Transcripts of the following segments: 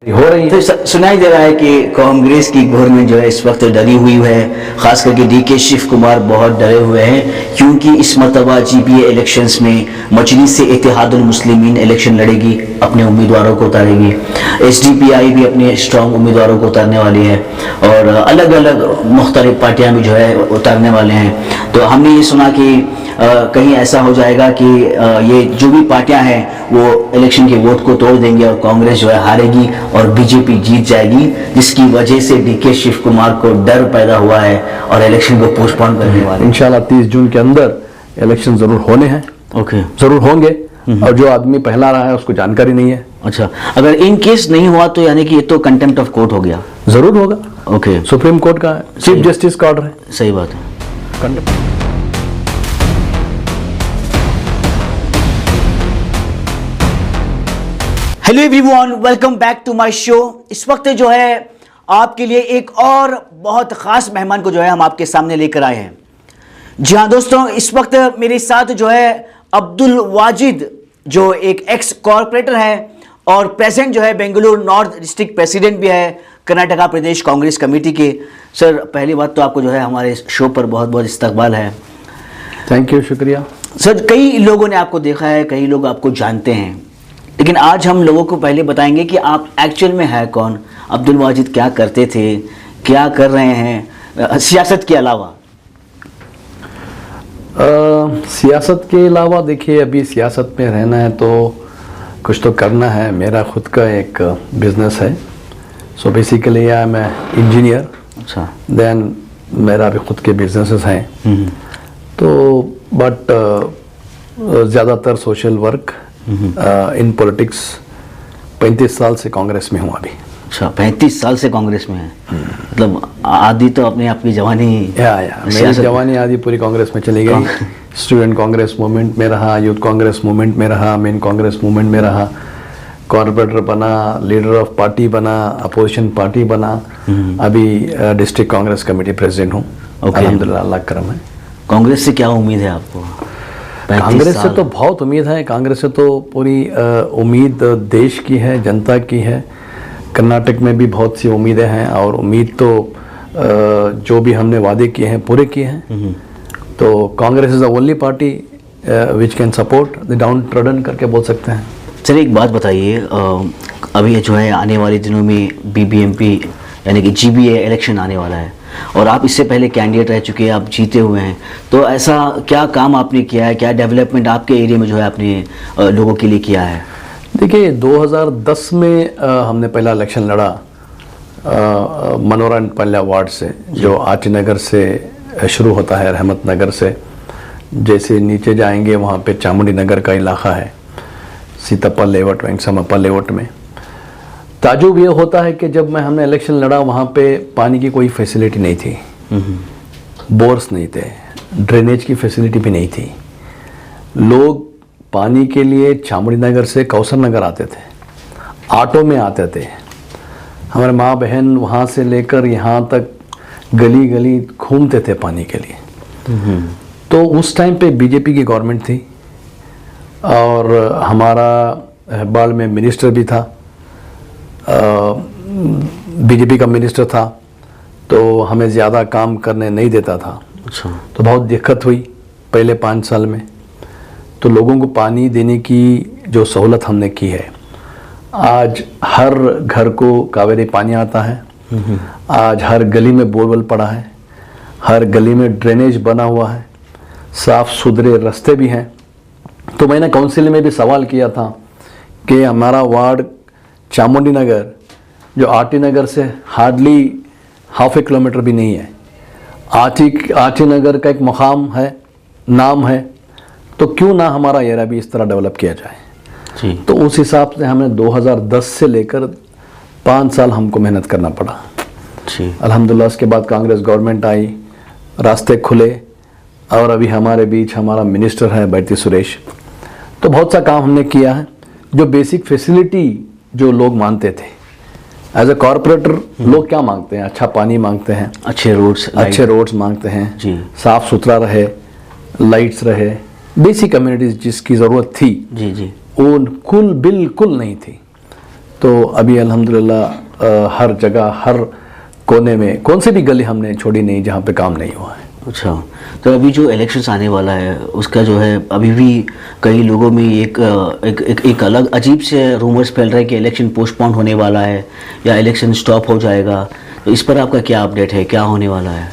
हो रही है। तो सुनाई दे रहा है कि कांग्रेस की गवर्नमेंट जो है इस वक्त डरी हुई है, खास करके डीके शिव कुमार बहुत डरे हुए हैं, क्योंकि इस मरतबा जीपीए इलेक्शंस में मजलिस इत्तेहादुल मुस्लिमीन इलेक्शन लड़ेगी, अपने उम्मीदवारों को उतारेगी। एसडीपीआई भी अपने स्ट्रॉन्ग उम्मीदवारों को उतारने वाली है और अलग अलग मुख्तलिफ पार्टियां भी जो है उतारने वाले हैं। तो हमने ये सुना कि कहीं ऐसा हो जाएगा कि ये जो भी पार्टियां हैं वो इलेक्शन के वोट को तोड़ देंगे और कांग्रेस जो है हारेगी और बीजेपी जीत जाएगी, जिसकी वजह से डीके शिव कुमार को डर पैदा हुआ है और इलेक्शन को पोस्टपोन करने वाले। इंशाल्लाह 30 जून के अंदर इलेक्शन जरूर होने हैं। ओके, जरूर होंगे। और जो आदमी पहला रहा है उसको जानकारी नहीं है। अच्छा, अगर इन केस नहीं हुआ तो यानी कि ये तो कंटेम्प्ट ऑफ कोर्ट हो गया। जरूर होगा। ओके, सुप्रीम कोर्ट का चीफ जस्टिस का ऑर्डर है। सही बात है। Hello everyone, welcome back to my show. इस वक्त जो है आपके लिए एक और बहुत ख़ास मेहमान को जो है हम आपके सामने लेकर आए हैं। जी हाँ दोस्तों, इस वक्त मेरे साथ जो है अब्दुल वाजिद, जो एक एक्स कॉर्पोरेटर है और प्रेजेंट जो है बेंगलुरु नॉर्थ डिस्ट्रिक्ट प्रेसिडेंट भी है कर्नाटका प्रदेश कांग्रेस कमेटी के। सर, पहली बात तो आपको जो है हमारे शो पर बहुत बहुत इस्तकबाल है। थैंक यू, शुक्रिया। सर, कई लोगों ने आपको देखा है, कई लोग आपको जानते हैं, लेकिन आज हम लोगों को पहले बताएंगे कि आप एक्चुअल में है कौन। अब्दुल वाजिद क्या करते थे, क्या कर रहे हैं सियासत के अलावा? सियासत के अलावा देखिए, अभी सियासत में रहना है तो कुछ तो करना है। मेरा खुद का एक बिजनेस है। So basically I am engineer. अच्छा। देन मेरा भी खुद के बिजनेसेस हैं। तो बट ज़्यादातर सोशल वर्क इन पॉलिटिक्स। 35 साल से कांग्रेस में हूँ अभी। अच्छा, 35 साल से कांग्रेस में है। मतलब आधी तो अपनी आपकी जवानी मेरी जवानी आधी पूरी कांग्रेस में चली गई। स्टूडेंट कांग्रेस मूवमेंट में रहा, यूथ कांग्रेस मूवमेंट में रहा, मेन कांग्रेस मूवमेंट में रहा, कॉर्पोरेटर बना, लीडर ऑफ पार्टी बना, अपोजिशन पार्टी बना। अभी डिस्ट्रिक्ट कांग्रेस कमेटी प्रेसिडेंट हूँ। अल्हम्दुलिल्लाह, अल्लाह करम है। कांग्रेस से क्या उम्मीद है आपको? कांग्रेस से तो बहुत उम्मीद है। कांग्रेस से तो पूरी उम्मीद देश की है, जनता की है। कर्नाटक में भी बहुत सी उम्मीदें हैं और उम्मीद तो जो भी हमने वादे किए हैं पूरे किए हैं। तो Congress is the only party which can support the down trodden करके बोल सकते हैं। चलिए एक बात बताइए, अभी जो है आने वाले दिनों में बीबीएमपी यानी कि जीबीए इलेक्शन आने वाला है और आप इससे पहले कैंडिडेट रह चुके हैं, आप जीते हुए हैं, तो ऐसा क्या काम आपने किया है, क्या डेवलपमेंट आपके एरिया में जो है आपने लोगों के लिए किया है? देखिए, 2010 में हमने पहला इलेक्शन लड़ा मनोरा पल्ला वार्ड से, जो आटी नगर से शुरू होता है, रहमत नगर से। जैसे नीचे जाएंगे वहाँ पे चामुंडी नगर का इलाका है, सीताप्पा लेआउट, वेंकटसमप्पा लेआउट में। ताजुब ये होता है कि जब हमने इलेक्शन लड़ा वहाँ पे पानी की कोई फैसिलिटी नहीं थी, बोर्स नहीं थे, ड्रेनेज की फैसिलिटी भी नहीं थी। लोग पानी के लिए चामुंडी नगर से कौसर नगर आते थे, ऑटो में आते थे। हमारे माँ बहन वहाँ से लेकर यहाँ तक गली गली घूमते थे पानी के लिए। तो उस टाइम पे बीजेपी की गवर्नमेंट थी और हमारा हेब्बाल में मिनिस्टर भी था, बीजेपी का मिनिस्टर था, तो हमें ज़्यादा काम करने नहीं देता था। अच्छा। तो बहुत दिक्कत हुई पहले 5 साल में। तो लोगों को पानी देने की जो सहूलत हमने की है, आज हर घर को कावेरी पानी आता है। आज हर गली में बोरवेल पड़ा है, हर गली में ड्रेनेज बना हुआ है, साफ सुथरे रास्ते भी हैं। तो मैंने काउंसिल में भी सवाल किया था कि हमारा वार्ड चामुंडी नगर, जो आटी नगर से हार्डली ½ किलोमीटर भी नहीं है, आटी नगर का एक मकाम है, नाम है, तो क्यों ना हमारा एरिया भी इस तरह डेवलप किया जाए। जी। तो उस हिसाब से हमें 2010 से लेकर 5 साल हमको मेहनत करना पड़ा। जी। अल्हम्दुलिल्लाह, उसके बाद कांग्रेस गवर्नमेंट आई, रास्ते खुले और अभी हमारे बीच हमारा मिनिस्टर है बैती सुरेश। तो बहुत सा काम हमने किया है। जो बेसिक फैसिलिटी जो लोग मांगते थे एज ए कॉर्पोरेटर, लोग क्या मांगते हैं? अच्छा पानी मांगते हैं, अच्छे रोड्स मांगते हैं, जी, साफ सुथरा रहे, लाइट्स रहे, बेसिक कम्युनिटीज जिसकी ज़रूरत थी, जी जी, वो बिल्कुल नहीं थी। तो अभी अल्हम्दुलिल्लाह हर जगह, हर कोने में, कौन सी भी गली हमने छोड़ी नहीं जहाँ पे काम नहीं हुआ है। अच्छा, तो अभी जो इलेक्शंस आने वाला है उसका जो है अभी भी कई लोगों में एक अलग अजीब से रूमर्स फैल रहे हैं कि इलेक्शन पोस्टपोन होने वाला है या इलेक्शन स्टॉप हो जाएगा, तो इस पर आपका क्या अपडेट है, क्या होने वाला है?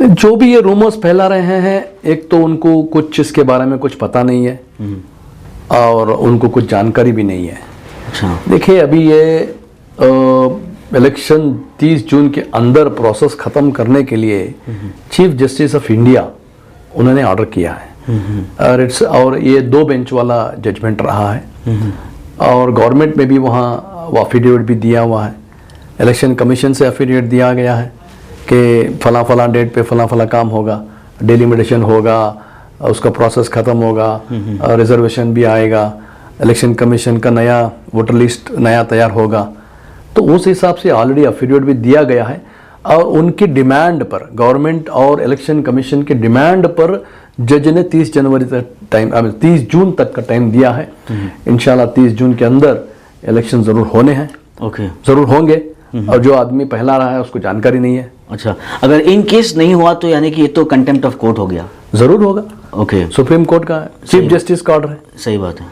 जो भी ये रूमर्स फैला रहे हैं, एक तो उनको कुछ इसके बारे में कुछ पता नहीं है और उनको कुछ जानकारी भी नहीं है। अच्छा, देखिए अभी ये इलेक्शन 30 जून के अंदर प्रोसेस ख़त्म करने के लिए चीफ जस्टिस ऑफ इंडिया उन्होंने ऑर्डर किया है और ये 2 बेंच वाला जजमेंट रहा है और गवर्नमेंट में भी वहाँ वो एफिडेविट भी दिया हुआ है, इलेक्शन कमीशन से एफिडेविट दिया गया है कि फला फला डेट पे फला फला काम होगा, डिलिमिटेशन होगा, उसका प्रोसेस ख़त्म होगा, रिजर्वेशन भी आएगा, इलेक्शन कमीशन का नया वोटर लिस्ट नया तैयार होगा। तो उस हिसाब से ऑलरेडी एफिडेविट भी दिया गया है और उनकी डिमांड पर, गवर्नमेंट और इलेक्शन कमीशन की डिमांड पर जज ने 30 जनवरी तक टाइम, 30 जून तक का टाइम दिया है। इंशाल्लाह 30 जून के अंदर इलेक्शन ज़रूर होने हैं। ओके, ज़रूर होंगे और जो आदमी पहला रहा है उसको जानकारी नहीं है। अच्छा, अगर इन केस नहीं हुआ तो यानी कि ये तो कंटेम्प्ट ऑफ कोर्ट हो गया? ज़रूर होगा। ओके, सुप्रीम कोर्ट का चीफ जस्टिस का ऑर्डर है, सही बात है,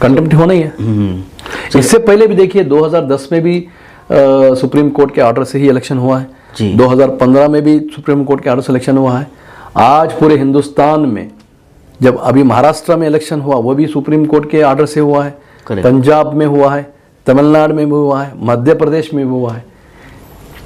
कंटेम्प्ट होना ही है। इससे पहले भी देखिए 2010 में भी सुप्रीम कोर्ट के ऑर्डर से ही इलेक्शन हुआ है जी। 2015 में भी सुप्रीम कोर्ट के ऑर्डर से इलेक्शन हुआ है। आज पूरे हिंदुस्तान में जब अभी महाराष्ट्र में इलेक्शन हुआ वो भी सुप्रीम कोर्ट के ऑर्डर से हुआ है, पंजाब में हुआ है, तमिलनाडु में भी हुआ है, मध्य प्रदेश में भी हुआ है।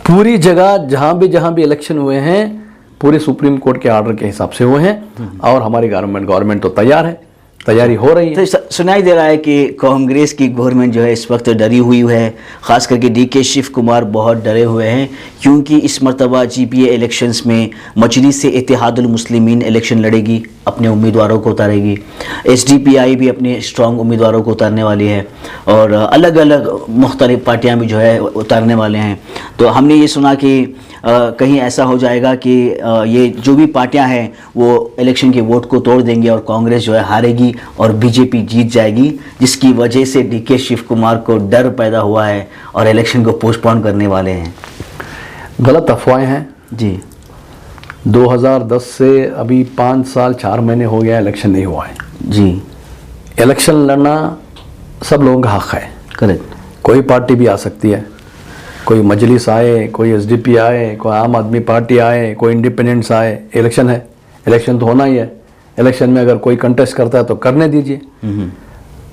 पूरी जगह जहाँ भी इलेक्शन हुए हैं पूरे सुप्रीम कोर्ट के ऑर्डर के हिसाब से हुए हैं और हमारी गवर्नमेंट तो तैयार है, तैयारी हो रही है। तो सुनाई दे रहा है कि कांग्रेस की गवर्नमेंट जो है इस वक्त डरी हुई है, खास करके डीके शिव कुमार बहुत डरे हुए हैं क्योंकि इस मरतबा जीपीए इलेक्शंस में मजलिस से इत्तेहादुल मुस्लिमीन इलेक्शन लड़ेगी, अपने उम्मीदवारों को उतारेगी। एसडीपीआई भी अपने स्ट्रॉन्ग उम्मीदवारों को उतारने वाली है और अलग अलग मुख्तलिफ पार्टियां भी जो है उतारने वाले हैं। तो हमने ये सुना कि कहीं ऐसा हो जाएगा कि ये जो भी पार्टियां हैं वो इलेक्शन के वोट को तोड़ देंगी और कांग्रेस जो है हारेगी और बीजेपी जीत जाएगी, जिसकी वजह से डीके शिव कुमार को डर पैदा हुआ है और इलेक्शन को पोस्टपोन करने वाले हैं। गलत अफवाहें हैं जी। 2010 से अभी 5 साल 4 महीने हो गया, इलेक्शन नहीं हुआ है जी। इलेक्शन लड़ना सब लोगों का हक है। करेक्ट। कोई पार्टी भी आ सकती है, कोई मजलिस आए, कोई एसडीपी आए, कोई आम आदमी पार्टी आए, कोई इंडिपेंडेंट्स आए, इलेक्शन है, इलेक्शन तो होना ही है। इलेक्शन में अगर कोई कंटेस्ट करता है तो करने दीजिए।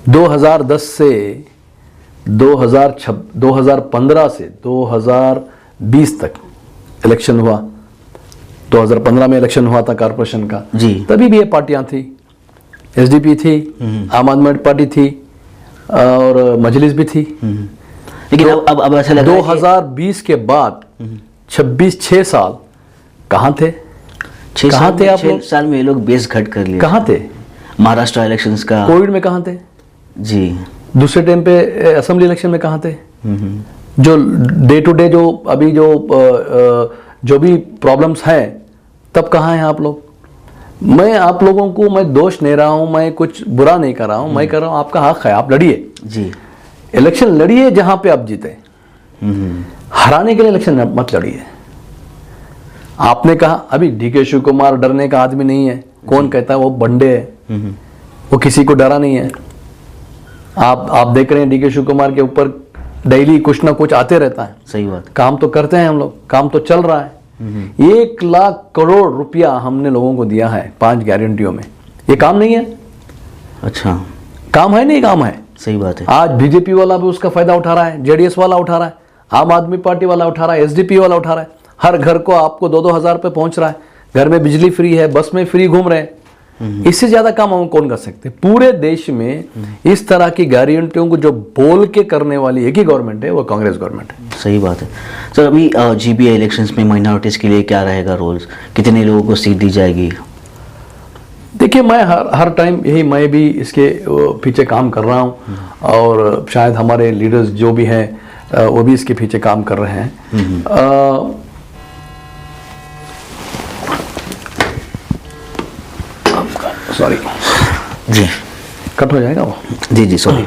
2010 से 2015 से 2020 तक इलेक्शन हुआ। 2015 में इलेक्शन हुआ था कारपोरेशन का जी। तभी भी ये पार्टियां थी, एसडीपी थी, आम आदमी पार्टी थी और मजलिस भी थी। लेकिन तो अब ऐसा लग रहा है 2020 के बाद 6 साल कहाँ थे? कहाँ थे आप लोग? 6 साल में ये लोग बेस घट कर लिए। कहाँ थे? महाराष्ट्र इलेक्शंस का, कोविड में कहाँ थे? जी। दूसरे टाइम पे असेंबली इलेक्शन में कहाँ थे? जो डे टू डे जो अभी जो भी प्रॉब्लम्स हैं तब कहाँ हैं आप लोग? मैं आप लोगों को मैं दोष नहीं रहा हूँ, मैं कुछ बुरा नहीं कर रहा हूँ, मैं कर रहा हूँ आपका हक है, आप लड़िए जी। इलेक्शन लड़िए जहां पे आप जीते। हराने के लिए इलेक्शन मत लड़िए। आपने कहा अभी डीके शिव कुमार डरने का आदमी नहीं है, कौन कहता है वो बंडे है, वो किसी को डरा नहीं है। आप देख रहे हैं डीके शिव कुमार के ऊपर डेली कुछ ना कुछ आते रहता है। सही बात। काम तो करते हैं हम लोग, काम तो चल रहा है। 1 लाख करोड़ रुपया हमने लोगों को दिया है 5 गारंटियों में। ये काम नहीं है? अच्छा, काम है, नहीं काम है। सही बात है। आज बीजेपी वाला भी उसका फायदा उठा रहा है, जेडीएस वाला उठा रहा है, आम आदमी पार्टी वाला उठा रहा है, एसडीपी वाला उठा रहा है। हर घर को आपको 2-2 हजार रुपये पहुंच रहा है, घर में बिजली फ्री है, बस में फ्री घूम रहे हैं। इससे ज्यादा काम हम कौन कर सकते? पूरे देश में इस तरह की गारंटियों को जो बोल के करने वाली एक ही गवर्नमेंट है, वो कांग्रेस गवर्नमेंट है। सही बात है। सर अभी जीपीए इलेक्शंस में माइनॉरिटीज के लिए क्या रहेगा रोल्स, कितने लोगों को सीट दी जाएगी? देखिए मैं हर टाइम यही, मैं भी इसके पीछे काम कर रहा हूँ और शायद हमारे लीडर्स जो भी हैं वो भी इसके पीछे काम कर रहे हैं। सॉरी जी, कट हो जाएगा वो। जी जी, सॉरी।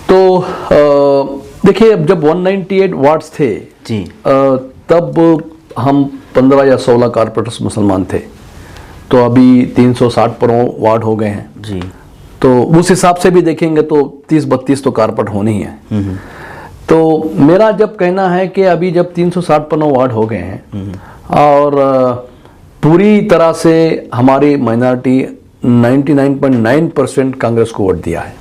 तो देखिए, अब जब 198 वार्ड्स थे जी तब हम 15 या 16 कारपोरेटर्स मुसलमान थे, तो अभी 360 पर वार्ड हो गए हैं जी। तो उस हिसाब से भी देखेंगे तो 30-32 तो कारपोरेट होने ही है। तो मेरा जब कहना है कि अभी जब 360 पर वार्ड हो गए हैं और पूरी तरह से हमारी माइनॉरिटी 99.9% कांग्रेस को वोट दिया है,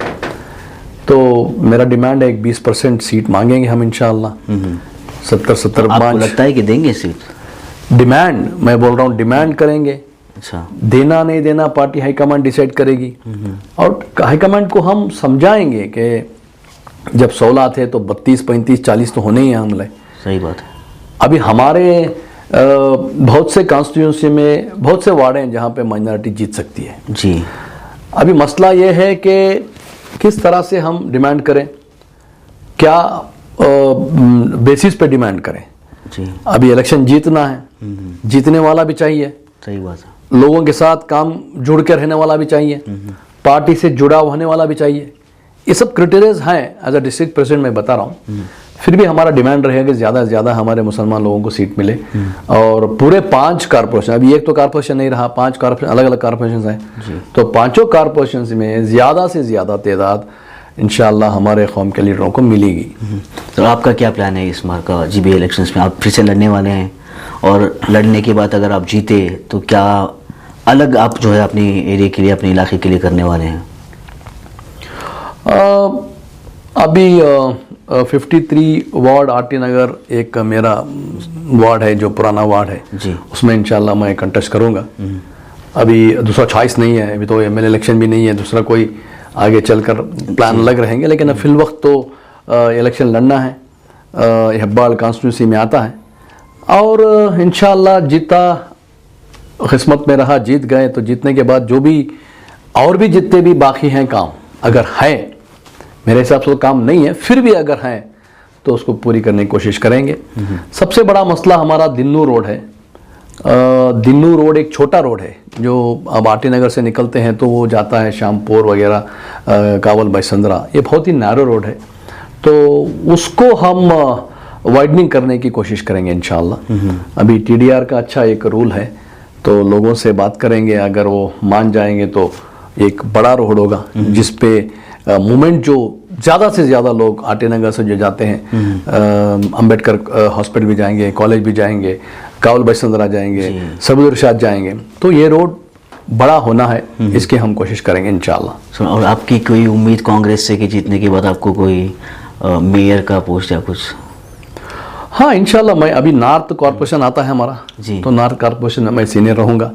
तो मेरा डिमांड है एक 20% सीट मांगेंगे हम इंशाअल्लाह। 70-75 आपको लगता है कि देंगे सीट? डिमांड मैं बोल रहा हूँ, डिमांड करेंगे। अच्छा, देना नहीं देना पार्टी हाईकमांड डिसाइड करेगी और हाईकमांड को हम समझाएंगे कि जब 16 थे तो 32, 35, 40 तो होने ही हैं हमले। सही बात है। अभी हमारे बहुत से कॉन्स्टिट्यूंसी में बहुत से वार्ड हैं जहाँ पे माइनॉरिटी जीत सकती है जी। अभी मसला ये है कि किस तरह से हम डिमांड करें, क्या बेसिस पे डिमांड करें। जी अभी इलेक्शन जीतना है, जीतने वाला भी चाहिए, सही बात है। लोगों के साथ काम जुड़ के रहने वाला भी चाहिए, पार्टी से जुड़ा होने वाला भी चाहिए। ये सब क्राइटेरियाज हैं। एज अ डिस्ट्रिक्ट प्रेसिडेंट मैं बता रहा हूँ, फिर भी हमारा डिमांड रहेगा कि ज़्यादा से ज़्यादा हमारे मुसलमान लोगों को सीट मिले और पूरे 5 कारपोरेशन, अभी एक तो कारपोरेशन नहीं रहा, 5 कारपोरेशन अलग अलग कारपोरेशन हैं, तो 5 कारपोरेशन में ज़्यादा से ज़्यादा तादाद इंशाअल्लाह हमारे कौम के लीडरों को मिलेगी। तो आपका क्या प्लान है इस बार का जीबीए इलेक्शंस में? आप फिर से लड़ने वाले हैं और लड़ने के बाद अगर आप जीते तो क्या अलग आप जो है अपनी एरिया के लिए, अपने इलाके के लिए करने वाले हैं? अभी 53 वार्ड आरटी नगर एक मेरा वार्ड है जो पुराना वार्ड है जी, उसमें इंशाल्लाह मैं कंटेस्ट करूंगा। अभी दूसरा चॉइस नहीं है, अभी तो एमएलए इलेक्शन भी नहीं है, दूसरा कोई आगे चलकर प्लान अलग रहेंगे, लेकिन अब फिल वक्त तो इलेक्शन लड़ना है। हब्बाल कॉन्स्टिट्यूंसी में आता है और इंशाल्लाह जीता किस्मत में रहा, जीत गए तो जीतने के बाद जो भी और भी जितने भी बाकी हैं काम, अगर है, मेरे हिसाब से तो काम नहीं है, फिर भी अगर है तो उसको पूरी करने की कोशिश करेंगे। सबसे बड़ा मसला हमारा दिन्नू रोड है। दिन्नू रोड एक छोटा रोड है जो अब आरटी नगर से निकलते हैं तो वो जाता है शामपुर वगैरह, कावल बैसंद्रा, ये बहुत ही नैरो रोड है, तो उसको हम वाइडनिंग करने की कोशिश करेंगे इंशाअल्लाह। अभी टीडीआर का अच्छा एक रूल है, तो लोगों से बात करेंगे, अगर वो मान जाएंगे तो एक बड़ा रोड होगा जिस पे मूवमेंट जो ज़्यादा से ज़्यादा लोग आरटी नगर से जो जाते हैं, अंबेडकर हॉस्पिटल भी जाएंगे, कॉलेज भी जाएंगे, कावल बैसंद्रा जाएंगे, सबुल इरशाद जाएंगे, तो ये रोड बड़ा होना है, इसकी हम कोशिश करेंगे इंशाअल्लाह। और आपकी कोई उम्मीद कांग्रेस से कि जीतने के बाद आपको कोई मेयर का पोस्ट या कुछ? हाँ इंशाल्लाह, मैं अभी नॉर्थ कॉर्पोरेशन आता है हमारा जी, तो नॉर्थ कॉर्पोरेशन में मैं सीनियर रहूँगा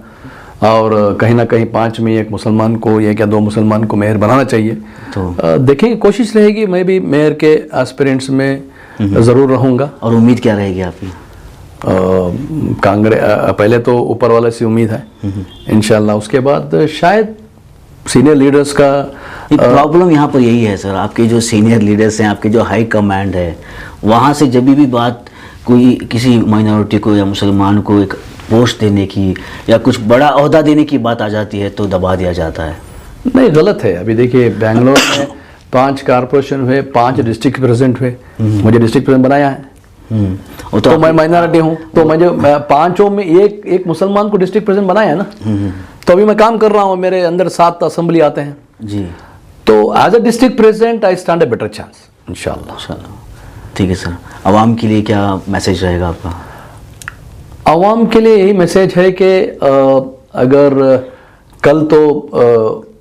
और कहीं ना कहीं 5 में एक मुसलमान को या क्या 2 मुसलमान को मेयर बनाना चाहिए। तो देखेंगे, कोशिश रहेगी, मैं भी मेयर के एस्पिरेंट्स में ज़रूर रहूँगा। और उम्मीद क्या रहेगी आपकी? कांग्रेस पहले तो ऊपर वाले से उम्मीद है इंशाल्लाह, उसके बाद शायद सीनियर लीडर्स का प्रॉब्लम यहाँ पर यही है सर, आपके जो सीनियर लीडर्स हैं, आपके जो हाई कमांड है, वहाँ से जब भी बात कोई किसी माइनॉरिटी को या मुसलमान को एक पोस्ट देने की या कुछ बड़ा ओहदा देने की बात आ जाती है तो दबा दिया जाता है। नहीं, गलत है। अभी देखिए बेंगलोर में 5 कारपोरेशन हुए, 5 डिस्ट्रिक्ट प्रेसिडेंट हुए, मुझे डिस्ट्रिक्ट प्रेसिडेंट बनाया है, तो मैं माइनॉरिटी हूँ, तो मुझे 5 में एक मुसलमान को डिस्ट्रिक्ट प्रेसिडेंट बनाया है ना, तो अभी मैं काम कर रहा हूँ, मेरे अंदर 7 असेंबली आते हैं जी, तो as a district president I stand a better chance इंशाल्लाह। ठीक है सर, आवाम के लिए क्या मैसेज रहेगा आपका? आवाम के लिए यही मैसेज है कि अगर कल तो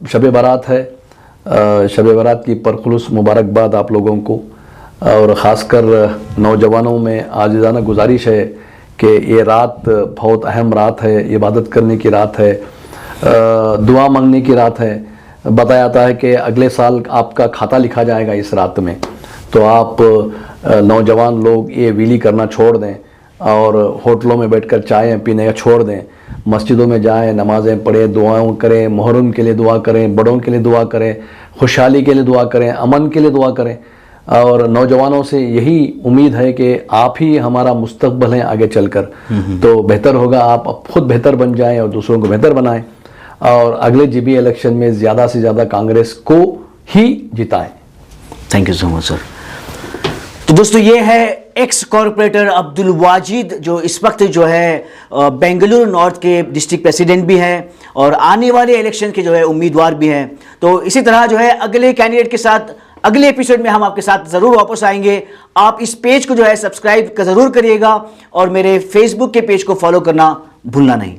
शब बारात है, शब बारात की परखुलूस मुबारकबाद आप लोगों को, और ख़ासकर नौजवानों में आजिज़ाना गुजारिश है कि ये रात बहुत अहम रात है, इबादत करने की रात है, दुआ मांगने की रात है। बताया जाता है कि अगले साल आपका खाता लिखा जाएगा इस रात में, तो आप नौजवान लोग ये विली करना छोड़ दें और होटलों में बैठकर चाय पीने का छोड़ दें, मस्जिदों में जाएं, नमाज़ें पढ़ें, दुआओं करें, मुहर्रम के लिए दुआ करें, बड़ों के लिए दुआ करें, खुशहाली के लिए दुआ करें, अमन के लिए दुआ करें। और नौजवानों से यही उम्मीद है कि आप ही हमारा मुस्तकबल हैं आगे चलकर, तो बेहतर होगा आप खुद बेहतर बन जाएं और दूसरों को बेहतर बनाएं और अगले जीबी इलेक्शन में ज़्यादा से ज़्यादा कांग्रेस को ही जिताएं। Thank you so much sir. तो दोस्तों ये है एक्स कॉर्पोरेटर अब्दुल वाजिद, जो इस वक्त जो है बेंगलुरु नॉर्थ के डिस्ट्रिक्ट प्रेसिडेंट भी हैं और आने वाले इलेक्शन के जो है उम्मीदवार भी हैं। तो इसी तरह जो है अगले कैंडिडेट के साथ अगले एपिसोड में हम आपके साथ ज़रूर वापस आएंगे। आप इस पेज को जो है सब्सक्राइब ज़रूर करिएगा और मेरे फेसबुक के पेज को फॉलो करना भूलना नहीं।